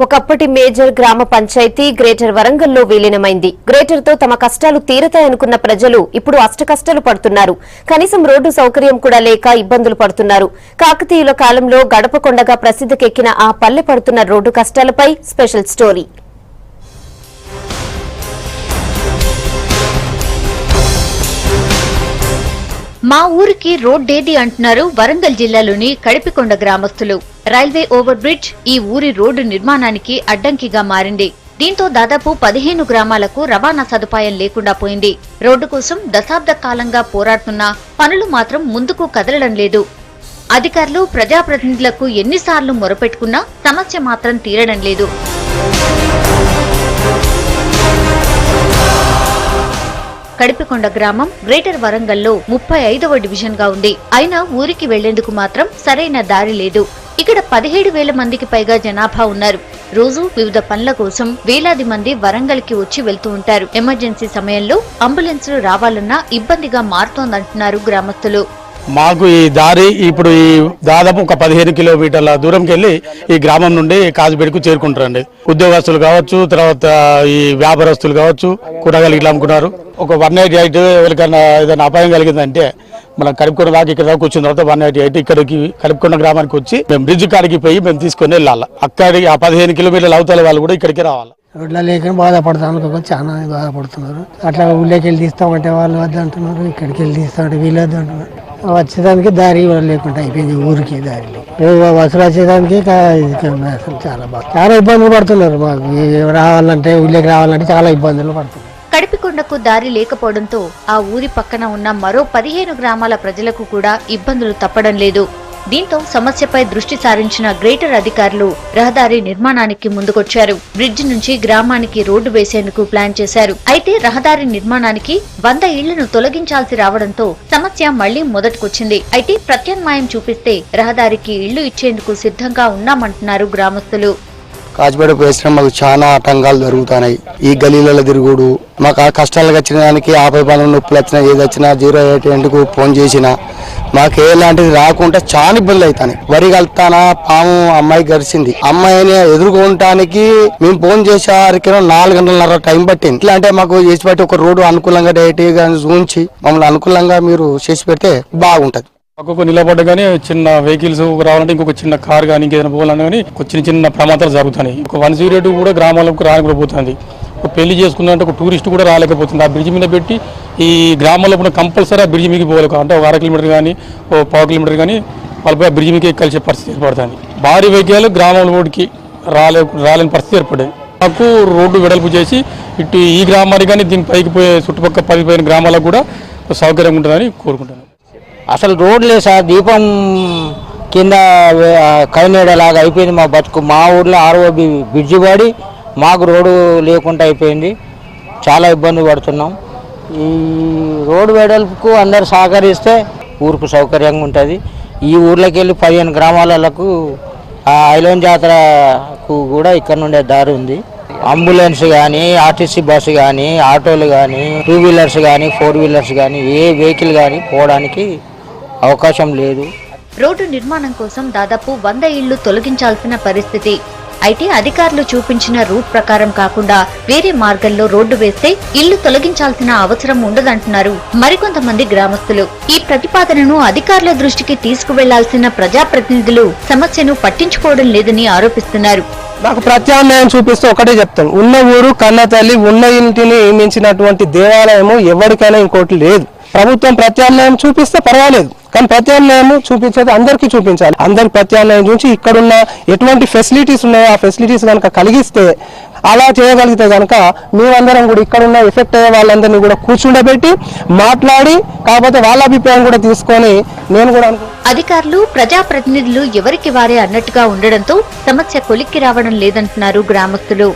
ఒకప్పటి మేజర్ గ్రామ పంచాయతీ గ్రేటర్ వరంగల్లో విలీనమైంది. గ్రేటర్ తో తమ కష్టాలు తీరతాయనుకున్న ప్రజలు ఇప్పుడు అష్టకష్టాలు పడుతున్నారు. కనీసం రోడ్డు సౌకర్యం కూడా లేక ఇబ్బందులు పడుతున్నారు. కాకతీయుల కాలంలో గడపకొండగా ప్రసిద్ధికెక్కిన ఆ పల్లె పడుతున్న రోడ్డు కష్టాలపై స్పెషల్ స్టోరీ. మా ఊరికి రోడ్డేది అంటున్నారు వరంగల్ జిల్లాలోని కడిపికొండ గ్రామస్తులు. రైల్వే ఓవర్ బ్రిడ్జ్ ఈ ఊరి రోడ్డు నిర్మాణానికి అడ్డంకిగా మారింది. దీంతో దాదాపు 15 గ్రామాలకు రవాణా సదుపాయం లేకుండా పోయింది. రోడ్డు కోసం దశాబ్ద కాలంగా పోరాడుతున్నా పనులు మాత్రం ముందుకు కదలడం లేదు. అధికారులు ప్రజాప్రతినిధులకు ఎన్నిసార్లు మొరపెట్టుకున్నా సమస్య మాత్రం తీరడం లేదు. కడిపికొండ గ్రామం గ్రేటర్ వరంగల్లో 35వ డివిజన్ గా ఉంది. అయినా ఊరికి వెళ్లేందుకు మాత్రం సరైన దారి లేదు. ఇక్కడ 17,000 మందికి పైగా జనాభా ఉన్నారు. రోజు వివిధ పనుల కోసం వేలాది మంది వరంగల్ కి వచ్చి వెళ్తూ ఉంటారు. ఎమర్జెన్సీ సమయంలో అంబులెన్సులు రావాలన్నా ఇబ్బందిగా మారుతోందంటున్నారు గ్రామస్తులు. మాకు ఈ దారి ఇప్పుడు ఈ దాదాపు ఒక 15 కిలోమీటర్ల దూరంకి వెళ్ళి ఈ గ్రామం నుండి కాజుపేటకు చేరుకుంటారండి. ఉద్యోగస్తులు కావచ్చు, తర్వాత ఈ వ్యాపారస్తులు కావచ్చు, కూరగాయలు ఇట్లా అమ్ముకున్నారు. ఒక 188 ఎవరికైనా ఏదైనా అపాయం కలిగిందంటే మనం కడుపుకొండ దాకా ఇక్కడ దాకా వచ్చిన తర్వాత 188 ఇక్కడికి కడుపుకొండ గ్రామానికి వచ్చి మేము బ్రిడ్జ్ కాడికి పోయి మేము తీసుకొని వెళ్ళాలి. అక్కడికి ఆ 15 కిలోమీటర్ల అవతల వాళ్ళు కూడా ఇక్కడికి రావాలి. రోడ్ల లేక బాధపడతాను, చాలా బాధపడుతున్నారు. అట్లా ఊళ్ళోకి వెళ్ళి తీస్తామంటే వాళ్ళు వద్ద అంటున్నారు, ఇక్కడికి వెళ్ళి తీస్తామంటే వీళ్ళు వద్ద అంటున్నారు. వచ్చేదానికి దారి లేకుండా అయిపోయింది. ఊరికి దారి బస్సులు వచ్చేదానికి చాలా ఇబ్బందులు పడుతున్నారు. మాకు రావాలంటే ఊళ్ళోకి రావాలంటే చాలా ఇబ్బందులు పడుతున్నారు. కడిపికొండకు దారి లేకపోవడంతో ఆ ఊరి పక్కన ఉన్న మరో 15 గ్రామాల ప్రజలకు కూడా ఇబ్బందులు తప్పడం లేదు. దీంతో సమస్యపై దృష్టి సారించిన గ్రేటర్ అధికారులు రహదారి నిర్మాణానికి ముందుకొచ్చారు. బ్రిడ్జ్ నుంచి గ్రామానికి రోడ్డు వేసేందుకు ప్లాన్ చేశారు. అయితే రహదారి నిర్మాణానికి 100 ఇళ్లను తొలగించాల్సి రావడంతో సమస్య మళ్లీ మొదటికొచ్చింది. అయితే ప్రత్యామ్నాయం చూపిస్తే రహదారికి ఇళ్లు ఇచ్చేందుకు సిద్ధంగా ఉన్నామంటున్నారు గ్రామస్తులు. కాచిపేట వేసిన మాకు చాలా ఆటంకాలు జరుగుతున్నాయి. ఈ గలీలలో తిరుగుడు, మాకు ఆ కష్టాలకు వచ్చిన దానికి 50 పనులు నొప్పులు వచ్చినా ఏది వచ్చినా 088కు ఫోన్ చేసినా మాకు ఎలాంటిది రాకుండా చాలా ఇబ్బందులు అవుతాయి. వరి కలుతానా పాము అమ్మాయి గడిచింది. అమ్మాయిని ఎదుర్కోవటానికి మేము ఫోన్ చేసేవారికి 4 గంటలన్నర టైం పట్టింది. ఇట్లా అంటే మాకు చేసి పెట్టి ఒక రోడ్డు అనుకూలంగా డైరెక్ట్గా చూంచి మమ్మల్ని అనుకూలంగా మీరు చేసి పెడితే బాగుంటది. ఒక్కొక్క నిలబడ్డ కానీ చిన్న వెహికల్స్ రావాలంటే ఇంకొక చిన్న కార్ కానీ ఇంకేదైనా పోవాలన్నా కానీ చిన్న చిన్న ప్రమాదాలు జరుగుతున్నాయి. ఒక 108 కూడా గ్రామాలకు రానిపోతుంది. ఒక పెళ్లి చేసుకుందంటే ఒక టూరిస్ట్ కూడా రాలేకపోతుంది. ఆ బ్రిడ్జ్ మీద పెట్టి ఈ గ్రామాల్లో కూడా కంపల్సరీ ఆ బ్రిడ్జ్ మీకు పోవాలి. అంటే ఒక 1/2 కిలోమీటర్ కానీ ఒక 1/4 కిలోమీటర్ కానీ వాళ్ళపై ఆ బ్రిడ్జ్ మీకు కలిసే పరిస్థితి ఏర్పడుతుంది. భారీ వెహికల్ గ్రామాల రోడ్డుకి రాలేని పరిస్థితి ఏర్పడింది. మాకు రోడ్డు వెడల్పు చేసి ఇటు ఈ గ్రామానికి కానీ దీని పైకి పోయే చుట్టుపక్కల 15 గ్రామాలకు కూడా సౌకర్యంగా ఉంటుందని కోరుకుంటున్నాను. అసలు రోడ్ లేదు సార్, దీపం కింద కైనేడలాగా అయిపోయింది మా బతుకు. మా ఊర్లో ROB బ్రిడ్జి పడి మాకు రోడ్డు లేకుండా అయిపోయింది. చాలా ఇబ్బంది పడుతున్నాం. ఈ రోడ్డు వెడల్పుకు అందరు సహకరిస్తే ఊరుకు సౌకర్యంగా ఉంటుంది. ఈ ఊర్లోకి వెళ్ళి 15 గ్రామాలకు ఐలోన్ జాతరకు కూడా ఇక్కడ నుండే దారి ఉంది. అంబులెన్స్ కానీ, RTC బస్సు కానీ, ఆటోలు కానీ, 2 వీలర్స్ కానీ, 4 వీలర్స్ కానీ ఏ వెహికల్ కానీ పోవడానికి అవకాశం లేదు. రోడ్డు నిర్మాణం కోసం దాదాపు 100 ఇళ్లు తొలగించాల్సిన పరిస్థితి. అయితే అధికారులు చూపించిన రూట్ ప్రకారం కాకుండా వేరే మార్గంలో రోడ్డు వేస్తే ఇళ్లు తొలగించాల్సిన అవసరం ఉండదంటున్నారు మరికొంతమంది గ్రామస్తులు. ఈ ప్రతిపాదనను అధికారుల దృష్టికి తీసుకువెళ్లాల్సిన ప్రజాప్రతినిధులు సమస్యను పట్టించుకోవడం లేదని ఆరోపిస్తున్నారు. నాకు ప్రత్యామ్నాయం చూపిస్తే ఒకటే చెప్తాం, ఉన్న ఊరు కన్న తల్లి, ఉన్న ఇంటిని మించినటువంటి దేవాలయము ఎవరికైనా ఇంకోటి లేదు. ప్రభుత్వం ప్రత్యామ్నాయం చూపిస్తే పర్వాలేదు, కానీ ప్రత్యామ్నాయం చూపించేది అందరికీ చూపించాలి. అందరికి ప్రత్యామ్నాయం చూసి ఇక్కడున్న ఎటువంటి ఫెసిలిటీస్ ఉన్నాయో ఆ ఫెసిలిటీస్ కనుక కలిగిస్తే, అలా చేయగలిగితే కనుక మేమందరం కూడా ఇక్కడున్న ఎఫెక్ట్ అయ్యే వాళ్ళందరినీ కూడా కూర్చుండబెట్టి మాట్లాడి, కాకపోతే వాళ్ళ అభిప్రాయం కూడా తీసుకొని నేను కూడా అధికారులు ప్రజాప్రతినిధులు ఎవరికి వారే అన్నట్టుగా ఉండడంతో సమస్య కొలిక్కి రావడం లేదంటున్నారు గ్రామస్తులు.